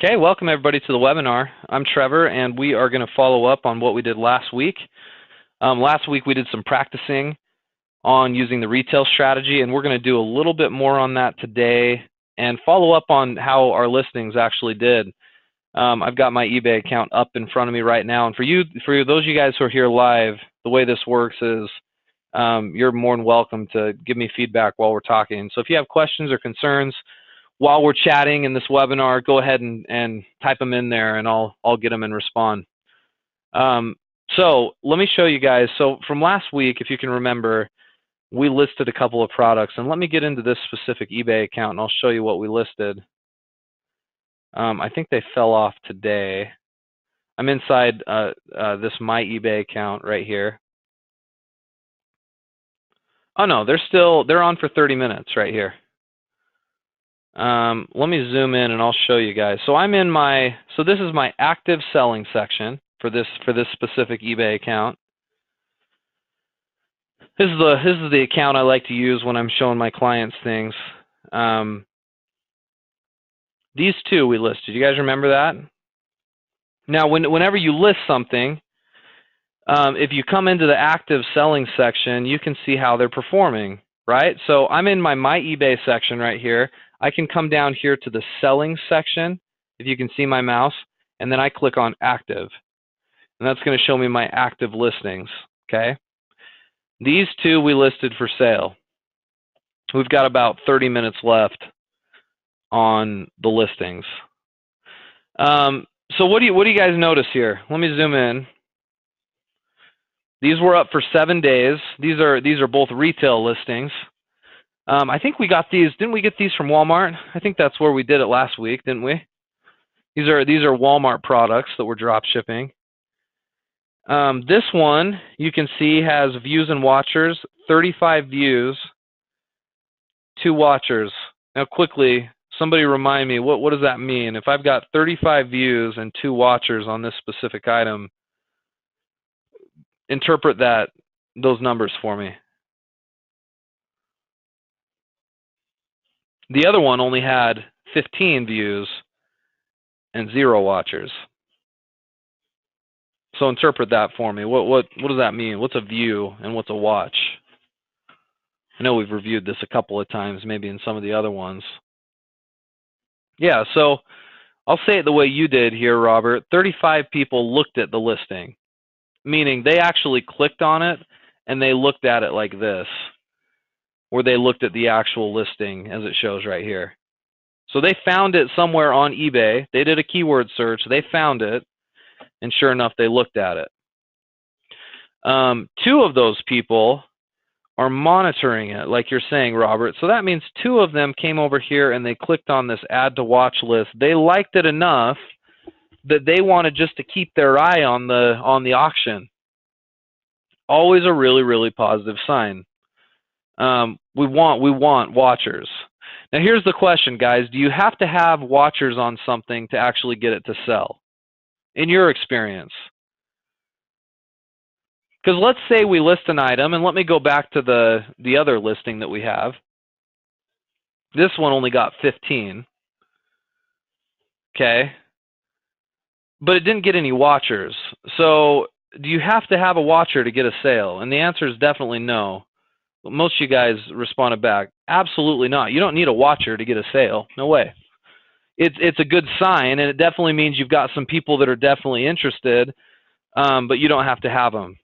Okay, welcome everybody to the webinar. I'm Trevor, and we are going to follow up on what we did last week. Last week we did some practicing on using the retail strategy, and we're going to do a little bit more on that today and follow up on how our listings actually did. I've got my eBay account up in front of me right now, and for those of you guys who are here live, the way this works is you're more than welcome to give me feedback while we're talking. So if you have questions or concerns while we're chatting in this webinar, go ahead and type them in there, and I'll get them and respond. So let me show you guys. So from last week, if you can remember, we listed a couple of products, and let me get into this specific eBay account, and I'll show you what we listed. I think they fell off today. I'm inside this My eBay account right here. Oh no, they're on for 30 minutes right here. Let me zoom in and I'll show you guys. So I'm in so this is my active selling section for this specific eBay account. This is the account I like to use when I'm showing my clients things. These two we listed. You guys remember that? Now, whenever you list something, if you come into the active selling section, you can see how they're performing, right? So I'm in my eBay section right here. I can come down here to the selling section, if you can see my mouse, and then I click on active. And that's going to show me my active listings, okay? These two we listed for sale. We've got about 30 minutes left on the listings. So what do you guys notice here? Let me zoom in. These were up for 7 days. These are both retail listings. I think we got these. Didn't we get these from Walmart? I think that's where we did it last week, didn't we? These are Walmart products that we're drop shipping. This one you can see has views and watchers, 35 views, 2 watchers. Now quickly, somebody remind me, what does that mean? If I've got 35 views and 2 watchers on this specific item, interpret those numbers for me. The other one only had 15 views and 0 watchers. So interpret that for me. What does that mean? What's a view and what's a watch? I know we've reviewed this a couple of times, maybe in some of the other ones. Yeah, so I'll say it the way you did here, Robert. 35 people looked at the listing, meaning they actually clicked on it and they looked at it like this, where they looked at the actual listing as it shows right here. So they found it somewhere on eBay. They did a keyword search. They found it, and sure enough, they looked at it. 2 of those people are monitoring it, like you're saying, Robert. So that means 2 of them came over here and they clicked on this add to watch list. They liked it enough that they wanted just to keep their eye on the auction. Always a really, really positive sign. We want watchers. Now here's the question, guys. Do you have to have watchers on something to actually get it to sell, in your experience? Because let's say we list an item, and let me go back to the other listing that we have. This one only got 15. Okay. But it didn't get any watchers. So do you have to have a watcher to get a sale? And the answer is definitely no. Most of you guys responded back, absolutely not. You don't need a watcher to get a sale. No way. It's a good sign, and it definitely means you've got some people that are definitely interested, but you don't have to have them.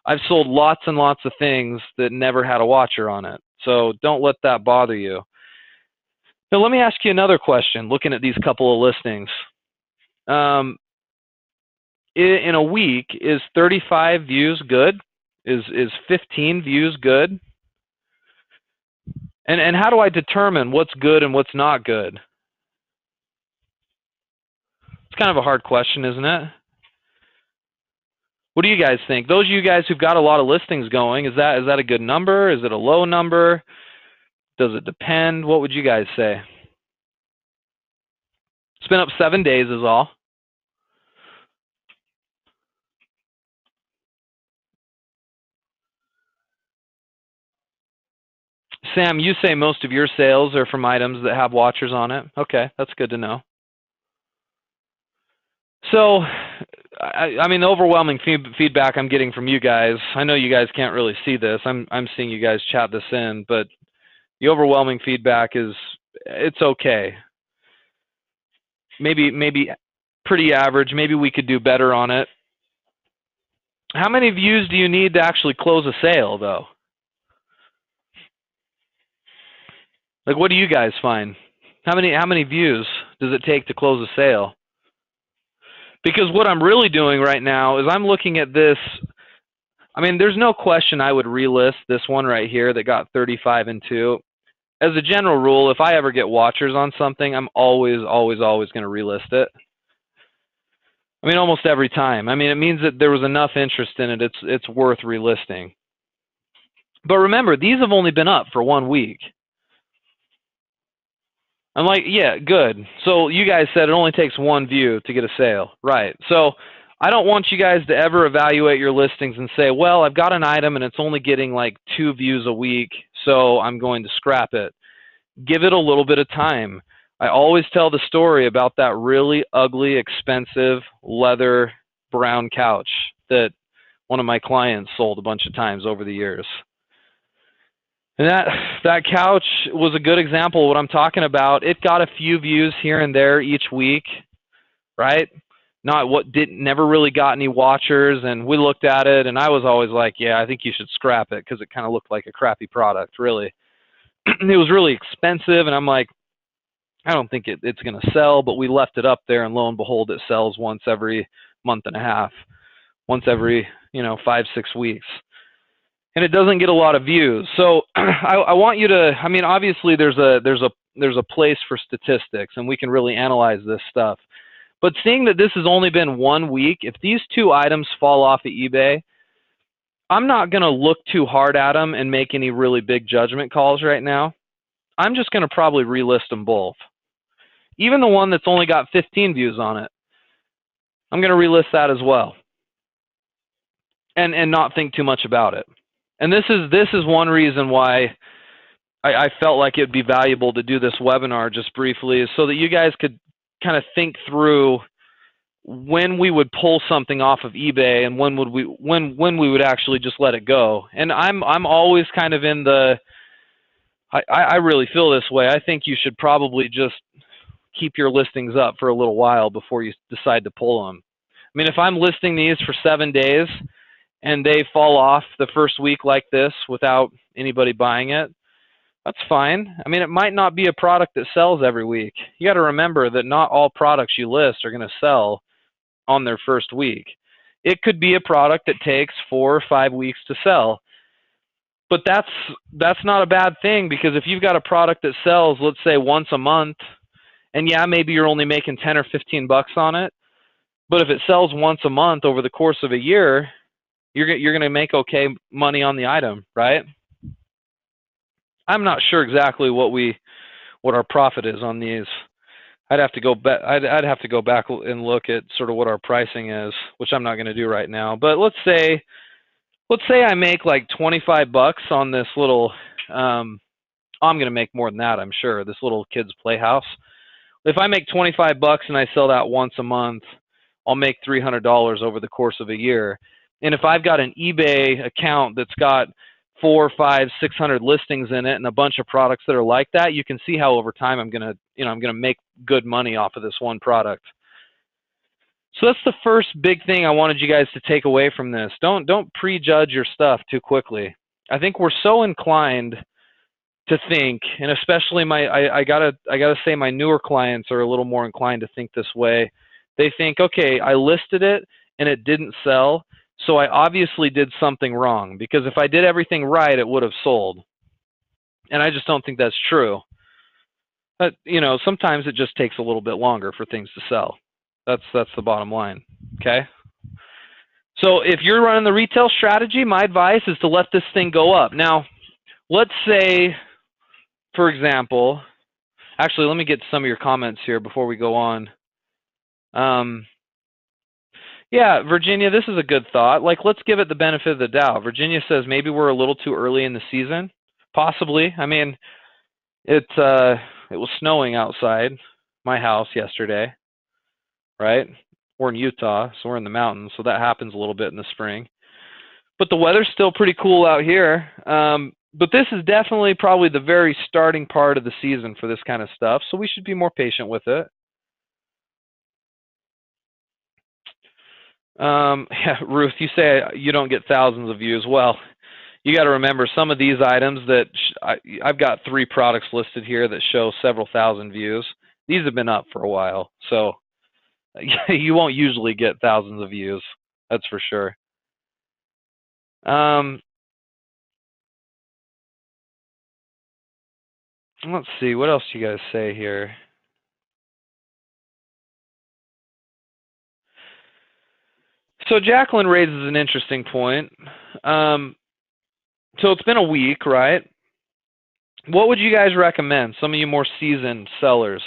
I've sold lots and lots of things that never had a watcher on it, so don't let that bother you. Now let me ask you another question, looking at these couple of listings. In a week, is 35 views good? Is 15 views good? And how do I determine what's good and what's not good? It's kind of a hard question, isn't it? What do you guys think? Those of you guys who've got a lot of listings going, is that a good number? Is it a low number? Does it depend? What would you guys say? It's been up 7 days is all. Sam, you say most of your sales are from items that have watchers on it. Okay, that's good to know. So, I mean, the overwhelming feedback I'm getting from you guys, I know you guys can't really see this. I'm seeing you guys chat this in, but the overwhelming feedback is it's okay. Maybe pretty average. Maybe we could do better on it. How many views do you need to actually close a sale, though? Like, what do you guys find? How many views does it take to close a sale? Because what I'm really doing right now is I'm looking at this. I mean, there's no question I would relist this one right here that got 35 and 2. As a general rule, if I ever get watchers on something, I'm always going to relist it. I mean, almost every time. I mean, it means that there was enough interest in it. It's worth relisting. But remember, these have only been up for 1 week. I'm like, yeah, good. So you guys said it only takes 1 view to get a sale. Right. So I don't want you guys to ever evaluate your listings and say, well, I've got an item and it's only getting like 2 views a week, so I'm going to scrap it. Give it a little bit of time. I always tell the story about that really ugly, expensive leather brown couch that one of my clients sold a bunch of times over the years. And that couch was a good example of what I'm talking about. It got a few views here and there each week, right? Never really got any watchers, and we looked at it, and I was always like, yeah, I think you should scrap it because it kind of looked like a crappy product, really. It was really expensive, and I'm like, I don't think it's going to sell, but we left it up there, and lo and behold, it sells once every month and a half, once every 5-6 weeks. And it doesn't get a lot of views. So I want you to, I mean, obviously there's a place for statistics, and we can really analyze this stuff. But seeing that this has only been 1 week, if these 2 items fall off of eBay, I'm not going to look too hard at them and make any really big judgment calls right now. I'm just going to probably relist them both. Even the one that's only got 15 views on it, I'm going to relist that as well, and not think too much about it. And this is one reason why I felt like it'd be valuable to do this webinar just briefly, is so that you guys could kind of think through when we would pull something off of eBay and when we would actually just let it go. And I'm always kind of in the I really feel this way. I think you should probably just keep your listings up for a little while before you decide to pull them. I mean, if I'm listing these for 7 days and they fall off the first week like this without anybody buying it, that's fine. I mean, it might not be a product that sells every week. You got to remember that not all products you list are going to sell on their first week. It could be a product that takes 4 or 5 weeks to sell. But that's not a bad thing, because if you've got a product that sells, let's say once a month, and yeah, maybe you're only making 10 or 15 bucks on it, but if it sells once a month over the course of a year, you're going to make okay money on the item, right? I'm not sure exactly what our profit is on these. I'd have to go back. I'd have to go back and look at sort of what our pricing is, which I'm not going to do right now. But let's say I make like 25 bucks on this little. I'm going to make more than that, I'm sure. This little kids playhouse. If I make 25 bucks and I sell that once a month, I'll make $300 over the course of a year. And if I've got an eBay account that's got 400, 500, 600 listings in it and a bunch of products that are like that, you can see how over time I'm going to make good money off of this one product. So that's the first big thing I wanted you guys to take away from this. Don't prejudge your stuff too quickly. I think we're so inclined to think, and especially I gotta say my newer clients are a little more inclined to think this way. They think, okay, I listed it and it didn't sell, so I obviously did something wrong, because if I did everything right, it would have sold. And I just don't think that's true. But sometimes it just takes a little bit longer for things to sell. That's the bottom line. Okay. So if you're running the retail strategy, my advice is to let this thing go up. Now, let's say, for example, actually, let me get some of your comments here before we go on. Yeah, Virginia, this is a good thought. Like, let's give it the benefit of the doubt. Virginia says maybe we're a little too early in the season. Possibly. I mean, it was snowing outside my house yesterday, right? We're in Utah, so we're in the mountains, so that happens a little bit in the spring. But the weather's still pretty cool out here. But this is definitely probably the very starting part of the season for this kind of stuff, so we should be more patient with it. Yeah, Ruth, you say you don't get thousands of views. Well, you got to remember some of these items that I've got 3 products listed here that show several thousand views. These have been up for a while, so you won't usually get thousands of views. That's for sure. Let's see, what else do you guys say here? So Jacqueline raises an interesting point. So it's been a week, right? What would you guys recommend, some of you more seasoned sellers?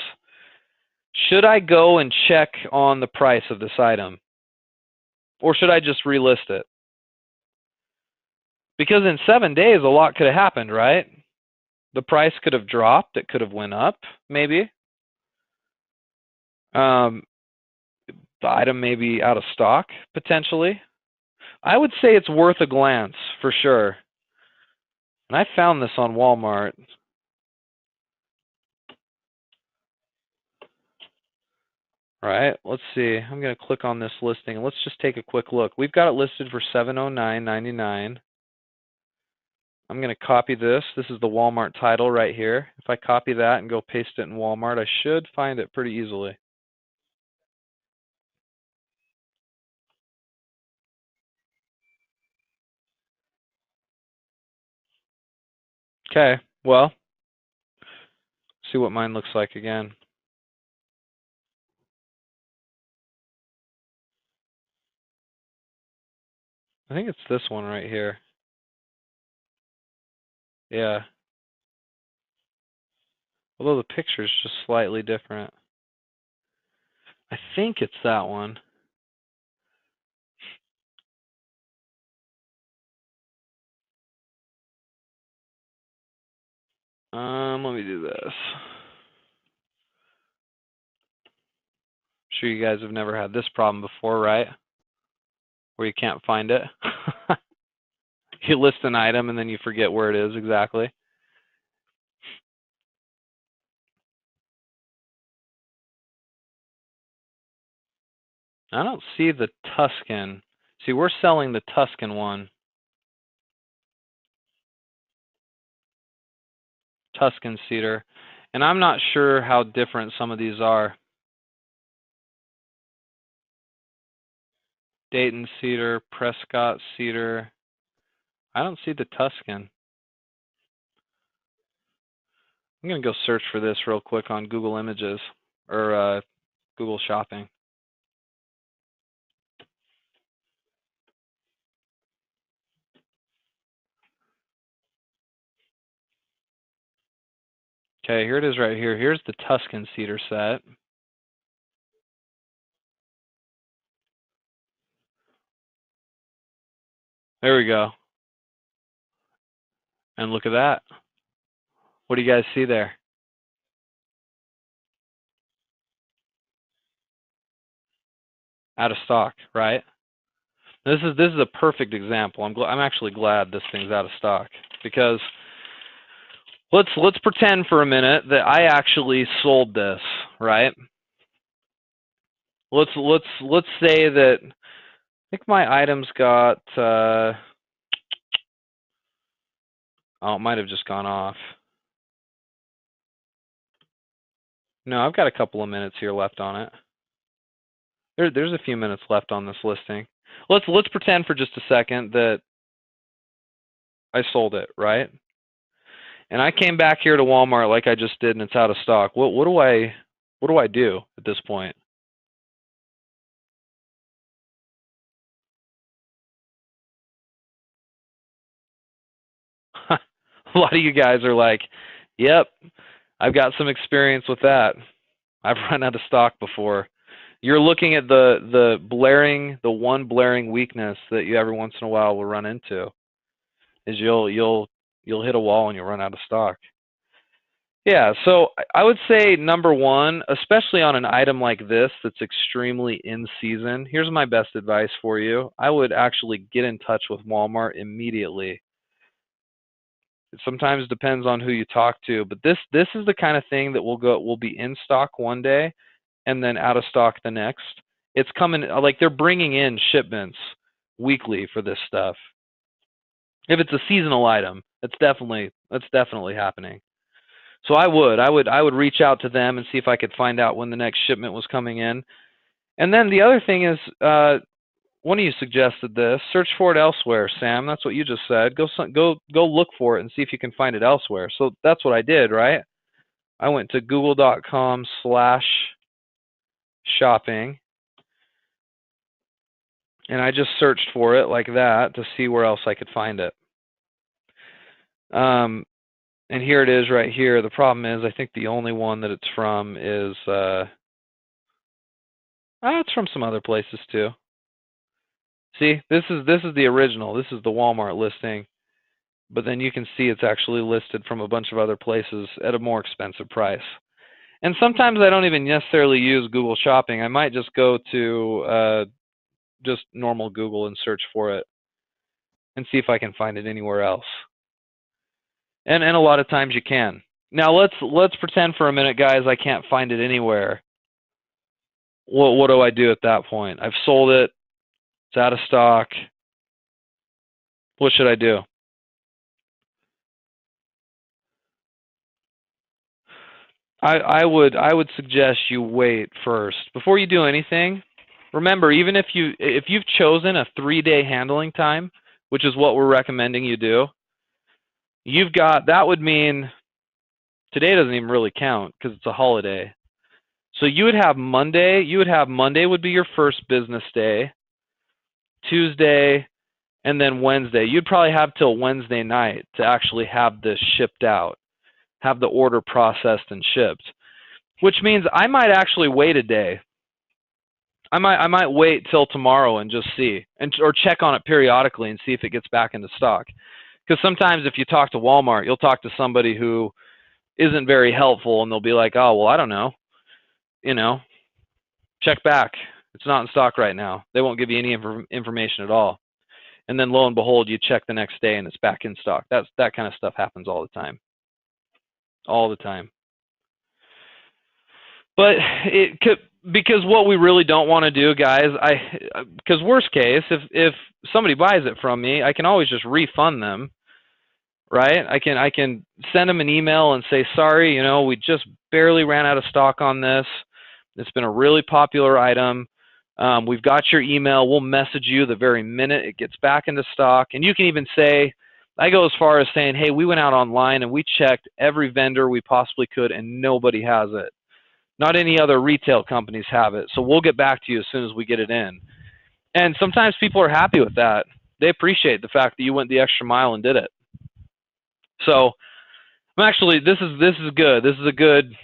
Should I go and check on the price of this item? Or should I just relist it? Because in 7 days, a lot could have happened, right? The price could have dropped. It could have went up, maybe. The item may be out of stock, potentially. I would say it's worth a glance, for sure. And I found this on Walmart. All right, let's see. I'm going to click on this listing, and let's just take a quick look. We've got it listed for $709.99. I'm going to copy this. This is the Walmart title right here. If I copy that and go paste it in Walmart, I should find it pretty easily. Okay, well, see what mine looks like again. I think it's this one right here. Yeah. Although the picture is just slightly different. I think it's that one. Let me do this. I'm sure you guys have never had this problem before, right? Where you can't find it. You list an item and then you forget where it is exactly. I don't see the Tuscan. See, we're selling the Tuscan one. Tuscan cedar. And I'm not sure how different some of these are. Dayton cedar, Prescott cedar. I don't see the Tuscan. I'm going to go search for this real quick on Google Images or Google Shopping. Okay, here it is right here. Here's the Tuscan cedar set. There we go. And look at that. What do you guys see there? Out of stock, right? This is a perfect example. I'm actually glad this thing's out of stock because let's pretend for a minute that I actually sold this, right? Let's say that I think my items got oh, it might have just gone off. No, I've got a couple of minutes here left on it. There's a few minutes left on this listing. Let's pretend for just a second that I sold it, right? And I came back here to Walmart like I just did, and it's out of stock. What do I do at this point? A lot of you guys are like, "Yep, I've got some experience with that. I've run out of stock before." You're looking at the one blaring weakness that you every once in a while will run into is you'll hit a wall and you'll run out of stock. Yeah, so I would say number one, especially on an item like this that's extremely in season, here's my best advice for you. I would actually get in touch with Walmart immediately. It sometimes depends on who you talk to, but this is the kind of thing that will be in stock one day and then out of stock the next. It's coming, like they're bringing in shipments weekly for this stuff. If it's a seasonal item, that's definitely happening. So I would reach out to them and see if I could find out when the next shipment was coming in. And then the other thing is, one of you suggested this. Search for it elsewhere, Sam. That's what you just said. Go look for it and see if you can find it elsewhere. So that's what I did, right? I went to google.com/shopping, and I just searched for it like that to see where else I could find it. And here it is right here. The problem is I think the only one that it's from is, it's from some other places too. See, this is the original. This is the Walmart listing. But then you can see it's actually listed from a bunch of other places at a more expensive price. And sometimes I don't even necessarily use Google Shopping. I might just go to just normal Google and search for it and see if I can find it anywhere else. And a lot of times you can. Now let's pretend for a minute, guys, I can't find it anywhere. What do I do at that point? I've sold it. It's out of stock. What should I do? I would suggest you wait first before you do anything. Remember, even if you've chosen a 3-day handling time, which is what we're recommending you do, that would mean today doesn't even really count because it's a holiday. So you would have Monday. Monday would be your first business day. Tuesday, and then Wednesday. You'd probably have till Wednesday night to actually have this shipped out, have the order processed and shipped, which means I might actually wait a day. I might wait till tomorrow and just see, or check on it periodically and see if it gets back into stock. Because sometimes if you talk to Walmart, you'll talk to somebody who isn't very helpful, and they'll be like, "Oh, well, I don't know, check back. It's not in stock right now." They won't give you any information at all. And then lo and behold, you check the next day and it's back in stock. That kind of stuff happens all the time. All the time. But it could, because what we really don't want to do, guys, because worst case, if somebody buys it from me, I can always just refund them, right? I can send them an email and say, sorry, we just barely ran out of stock on this. It's been a really popular item. We've got your email. We'll message you the very minute it gets back into stock. And you can even say, I go as far as saying, hey, we went out online and we checked every vendor we possibly could and nobody has it. Not any other retail companies have it. So we'll get back to you as soon as we get it in. And sometimes people are happy with that. They appreciate the fact that you went the extra mile and did it. So actually, this is good. This is a good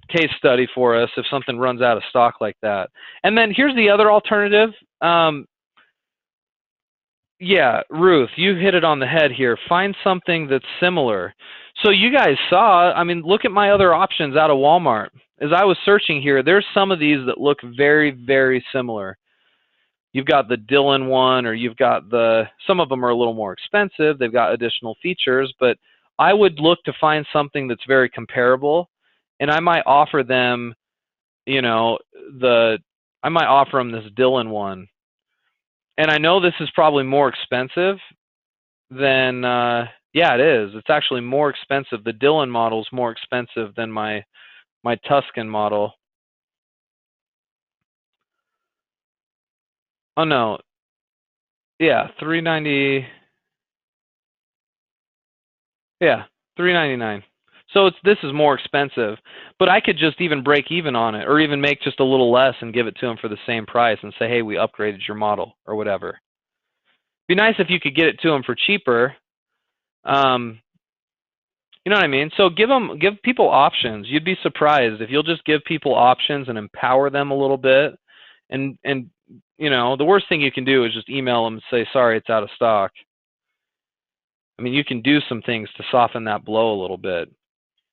case study for us if something runs out of stock like that. And then here's the other alternative. Yeah, Ruth, you hit it on the head here. Find something that's similar. So you guys saw, look at my other options out of Walmart. As I was searching here, there's some of these that look very, very similar. You've got the Dylan one, or you've got some of them are a little more expensive. They've got additional features, but I would look to find something that's very comparable. And I might offer them, I might offer them this Dylan one. And I know this is probably more expensive than, yeah, it is. It's actually more expensive. The Dylan model is more expensive than my Tuscan model. Oh no, yeah, $390. Yeah, $399. So this is more expensive, but I could just even break even on it, or even make just a little less and give it to them for the same price and say, hey, we upgraded your model or whatever. It'd be nice if you could get it to them for cheaper. You know what I mean? So give people options. You'd be surprised if you'll just give people options and empower them a little bit. And the worst thing you can do is just email them and say, sorry, it's out of stock. You can do some things to soften that blow a little bit.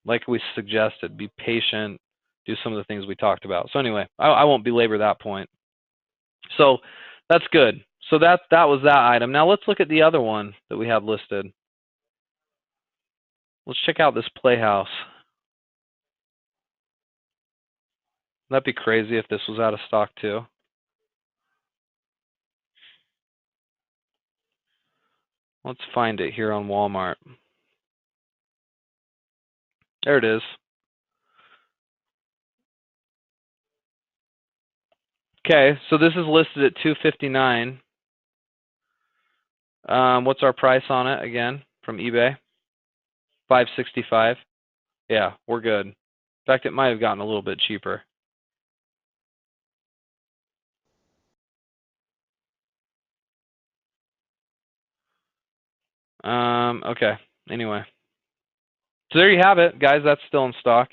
like we suggested, be patient, do some of the things we talked about. So anyway, I won't belabor that point. So that's good. So that was that item. Now let's look at the other one that we have listed. Let's check out this Playhouse. That'd be crazy if this was out of stock too. Let's find it here on Walmart. There it is. Okay, so this is listed at $259. What's our price on it again from eBay? $565. Yeah, we're good. In fact, it might have gotten a little bit cheaper. Okay, anyway. So there you have it, guys. That's still in stock.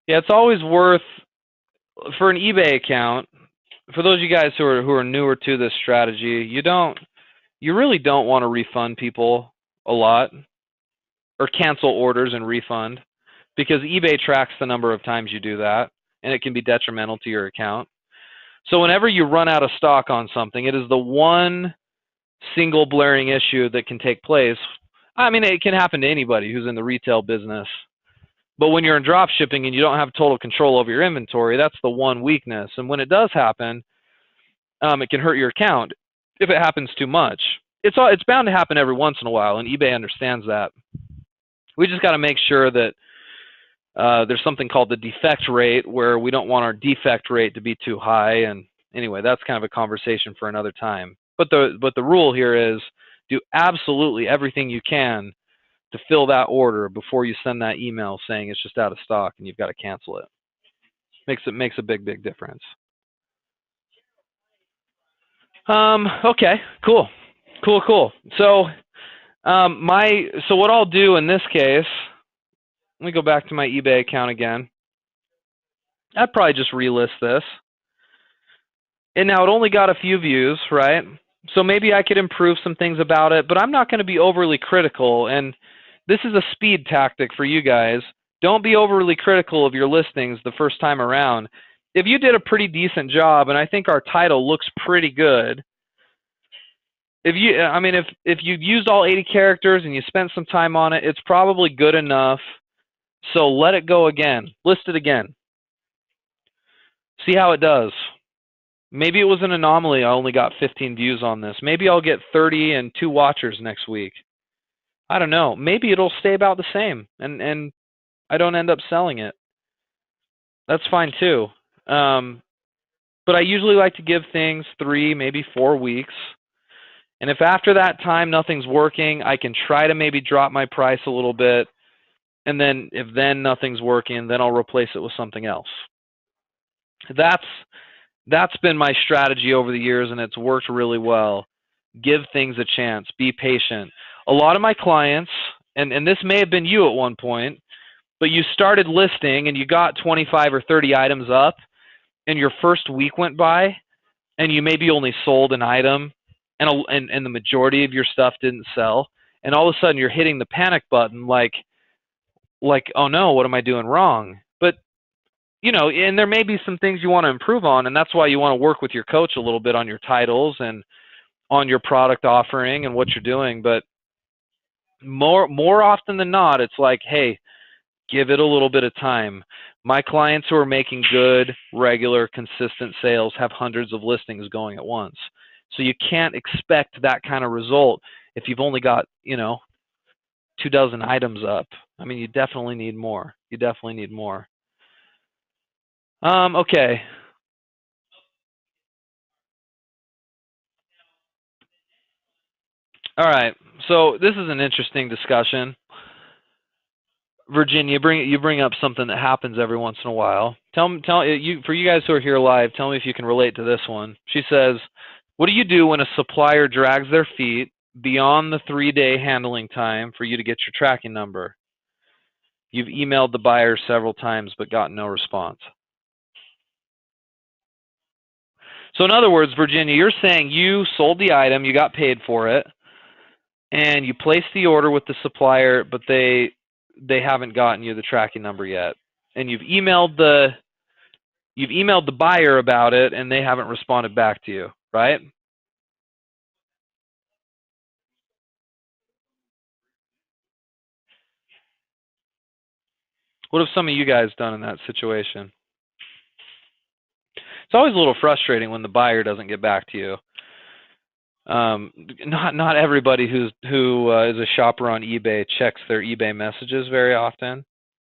Yeah, it's always worth, for an eBay account, for those of you guys who are newer to this strategy, you really don't want to refund people a lot or cancel orders and refund, because eBay tracks the number of times you do that, and it can be detrimental to your account. So whenever you run out of stock on something, it is the one single blaring issue that can take place. I mean, it can happen to anybody who's in the retail business. But when you're in drop shipping and you don't have total control over your inventory, that's the one weakness. And when it does happen, it can hurt your account if it happens too much. It's bound to happen every once in a while, and eBay understands that. We just got to make sure that there's something called the defect rate, where we don't want our defect rate to be too high. And anyway, that's kind of a conversation for another time. But the rule here is do absolutely everything you can to fill that order before you send that email saying it's just out of stock and you've got to cancel it. Makes a big difference. Okay, cool. So so what I'll do in this case, let me go back to my eBay account again. I'd probably just relist this. And now it only got a few views, right? So maybe I could improve some things about it, but I'm not going to be overly critical. And this is a speed tactic for you guys. Don't be overly critical of your listings the first time around. If you did a pretty decent job, and I think our title looks pretty good, if you used all 80 characters and you spent some time on it, it's probably good enough. So let it go again. List it again. See how it does. Maybe it was an anomaly. I only got 15 views on this. Maybe I'll get 30 and 2 watchers next week. I don't know. Maybe it'll stay about the same, and I don't end up selling it. That's fine too. But I usually like to give things 3, maybe 4 weeks. And if after that time nothing's working, I can try to maybe drop my price a little bit. And then if then nothing's working, then I'll replace it with something else. That's been my strategy over the years, and it's worked really well. Give things a chance. Be patient. A lot of my clients, and this may have been you at one point, but you started listing and you got 25 or 30 items up, and your first week went by, and you maybe only sold an item, and the majority of your stuff didn't sell, and all of a sudden you're hitting the panic button like, oh no, what am I doing wrong? But and there may be some things you want to improve on, and that's why you want to work with your coach a little bit on your titles and on your product offering and what you're doing. But more often than not, it's like, hey, give it a little bit of time. My clients who are making good, regular, consistent sales have hundreds of listings going at once. So you can't expect that kind of result if you've only got, 24 items up. I mean, you definitely need more. Okay. All right. So this is an interesting discussion. Virginia, you bring up something that happens every once in a while. For you guys who are here live, tell me if you can relate to this one. She says, what do you do when a supplier drags their feet beyond the 3-day handling time for you to get your tracking number? You've emailed the buyer several times but got no response. So in other words, Virginia, you're saying you sold the item, you got paid for it, and you placed the order with the supplier, but they they haven't gotten you the tracking number yet, and you've emailed the buyer about it, and they haven't responded back to you, right? What have some of you guys done in that situation? It's always a little frustrating when the buyer doesn't get back to you. Not everybody who is a shopper on eBay checks their eBay messages very often,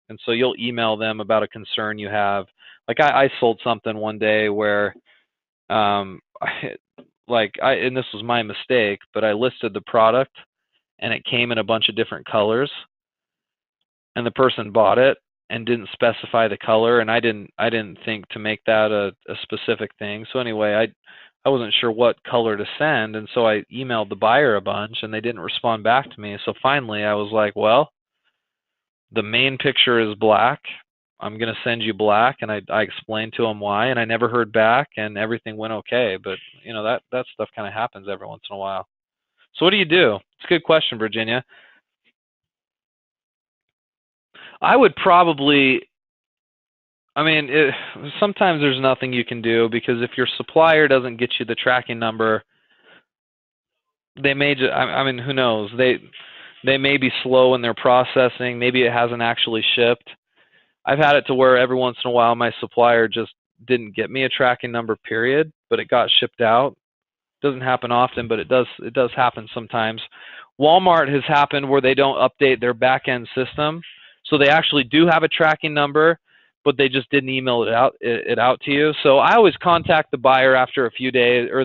and so you'll email them about a concern you have. Like I sold something one day where, and this was my mistake, but I listed the product and it came in a bunch of different colors, and the person bought it and didn't specify the color, and I didn't think to make that a specific thing. So anyway, I wasn't sure what color to send, and so I emailed the buyer a bunch, and they didn't respond back to me. So finally, I was like, well, the main picture is black. I'm going to send you black, and I explained to them why, and I never heard back, and everything went okay. But you know, that stuff kind of happens every once in a while. So what do you do? It's a good question, Virginia. I would probably, I mean, sometimes there's nothing you can do, because if your supplier doesn't get you the tracking number, they may just, I mean, who knows? They may be slow in their processing. Maybe it hasn't actually shipped. I've had it to where every once in a while my supplier just didn't get me a tracking number, period, but it got shipped out. Doesn't happen often, but it does happen sometimes. Walmart has happened where they don't update their back-end system, so they actually do have a tracking number, but they just didn't email it out to you. So I always contact the buyer after a few days, or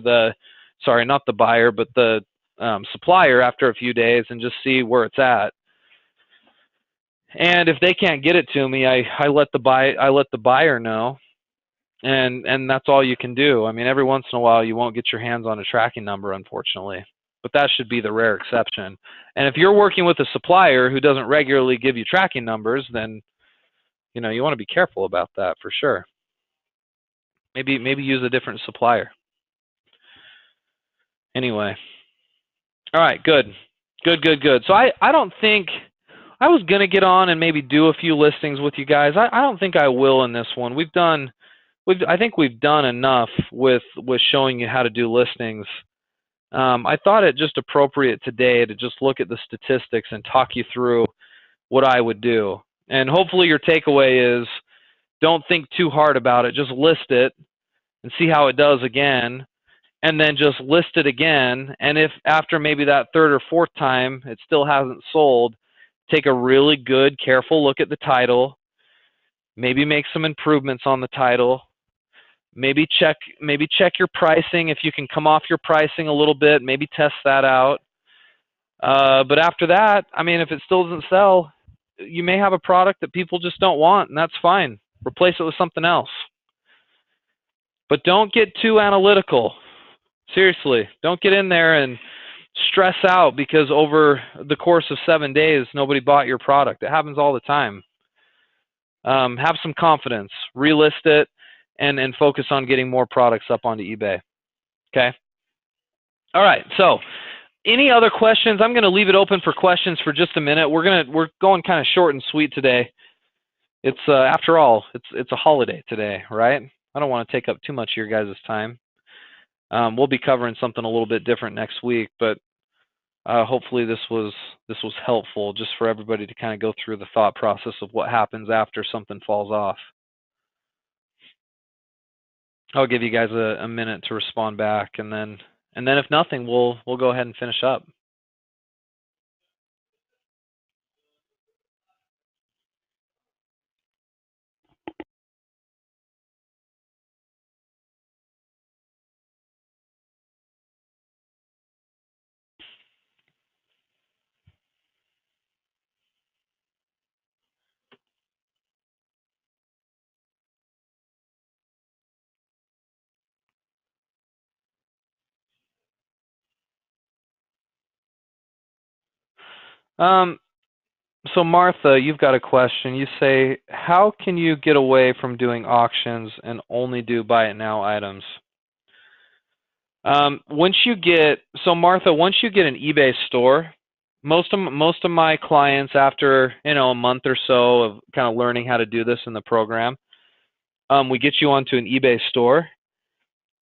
not the buyer, but the supplier after a few days, and just see where it's at. And if they can't get it to me, I let the buyer know, and that's all you can do. I mean, every once in a while you won't get your hands on a tracking number, unfortunately, but that should be the rare exception. And if you're working with a supplier who doesn't regularly give you tracking numbers, then you know you want to be careful about that for sure. Maybe use a different supplier. Anyway, all right, good. So I don't think I was gonna get on and maybe do a few listings with you guys. I don't think I will in this one. I think we've done enough with showing you how to do listings. I thought it just appropriate today to just look at the statistics and talk you through what I would do. And hopefully your takeaway is, don't think too hard about it. Just list it and see how it does again, and then just list it again. And if after maybe that third or fourth time it still hasn't sold, take a really good, careful look at the title. Maybe make some improvements on the title. Maybe check your pricing. If you can come off your pricing a little bit, maybe test that out. But after that, I mean, if it still doesn't sell, you may have a product that people just don't want, and that's fine. Replace it with something else. But don't get too analytical. Seriously, don't get in there and stress out because over the course of 7 days, nobody bought your product. It happens all the time. Have some confidence. Relist it and focus on getting more products up onto eBay. Okay? All right, so any other questions? I'm going to leave it open for questions for just a minute. We're going kind of short and sweet today. It's after all, it's a holiday today, right? I don't want to take up too much of your guys' time. We'll be covering something a little bit different next week, but hopefully this was helpful just for everybody to kind of go through the thought process of what happens after something falls off. I'll give you guys a minute to respond back, and then if nothing, we'll go ahead and finish up. So Martha, you've got a question. You say, how can you get away from doing auctions and only do buy it now items? So Martha, once you get an eBay store, Most of my clients, after a month or so of kind of learning how to do this in the program, we get you onto an eBay store,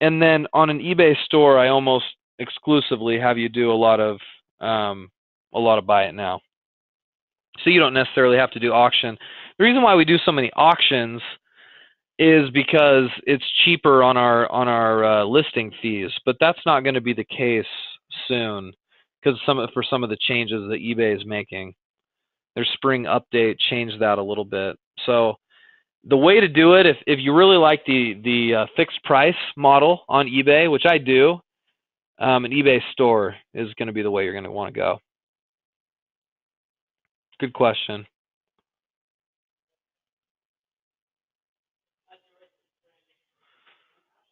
and then on an eBay store, I almost exclusively have you do a lot of buy it now. So you don't necessarily have to do auction. The reason why we do so many auctions is because it's cheaper on our listing fees, but that's not going to be the case soon because for some of the changes that eBay is making. Their spring update changed that a little bit. So the way to do it, if you really like the fixed price model on eBay, which I do, an eBay store is going to be the way you're going to want to go. Good question.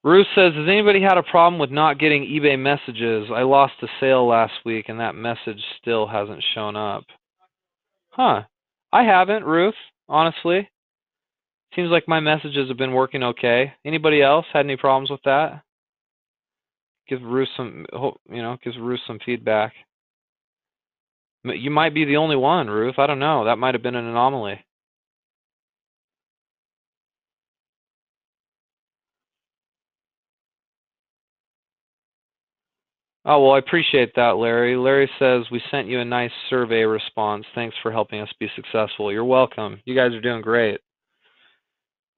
Ruth says, has anybody had a problem with not getting eBay messages? I lost a sale last week and that message still hasn't shown up. Huh. I haven't, Ruth, honestly. Seems like my messages have been working okay. Anybody else had any problems with that? Give Ruth some, gives Ruth some feedback. You might be the only one, Ruth. I don't know. That might have been an anomaly. Oh, well, I appreciate that, Larry. Larry says, we sent you a nice survey response. Thanks for helping us be successful. You're welcome. You guys are doing great.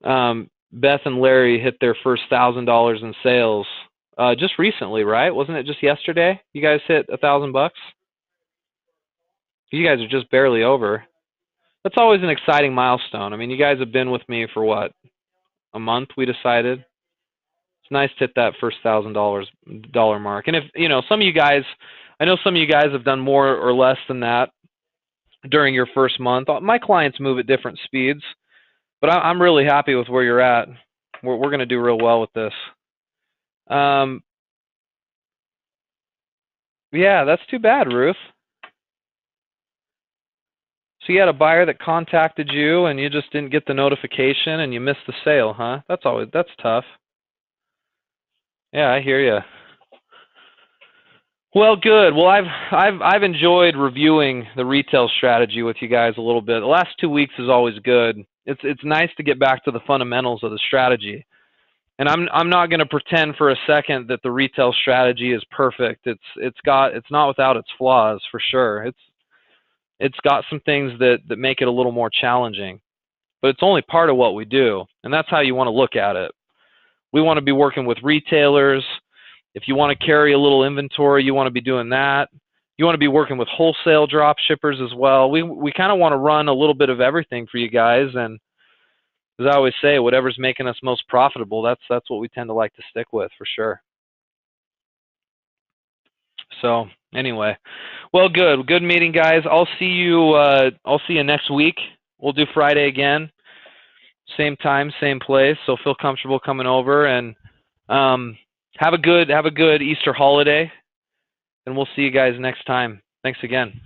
Beth and Larry hit their first $1,000 in sales just recently, right? Wasn't it just yesterday? You guys hit $1,000? You guys are just barely over. That's always an exciting milestone. I mean, you guys have been with me for what? A month, we decided. It's nice to hit that first $1,000 mark. And if some of you guys, I know some of you guys have done more or less than that during your first month. My clients move at different speeds, but I'm really happy with where you're at. We're going to do real well with this. Yeah, that's too bad, Ruth. So you had a buyer that contacted you and you just didn't get the notification and you missed the sale, huh? That's tough. Yeah, I hear you. Well, good. Well, I've enjoyed reviewing the retail strategy with you guys a little bit. The last 2 weeks is always good. It's nice to get back to the fundamentals of the strategy. And I'm not going to pretend for a second that the retail strategy is perfect. It's not without its flaws for sure. It's got some things that make it a little more challenging. But it's only part of what we do, and that's how you want to look at it. We want to be working with retailers. If you want to carry a little inventory, you want to be doing that. You want to be working with wholesale drop shippers as well. We kind of want to run a little bit of everything for you guys, and as I always say, whatever's making us most profitable, that's what we tend to like to stick with for sure. So anyway, well, good meeting, guys. I'll see you next week. We'll do Friday again, same time, same place. So feel comfortable coming over, and have a good Easter holiday, and we'll see you guys next time. Thanks again.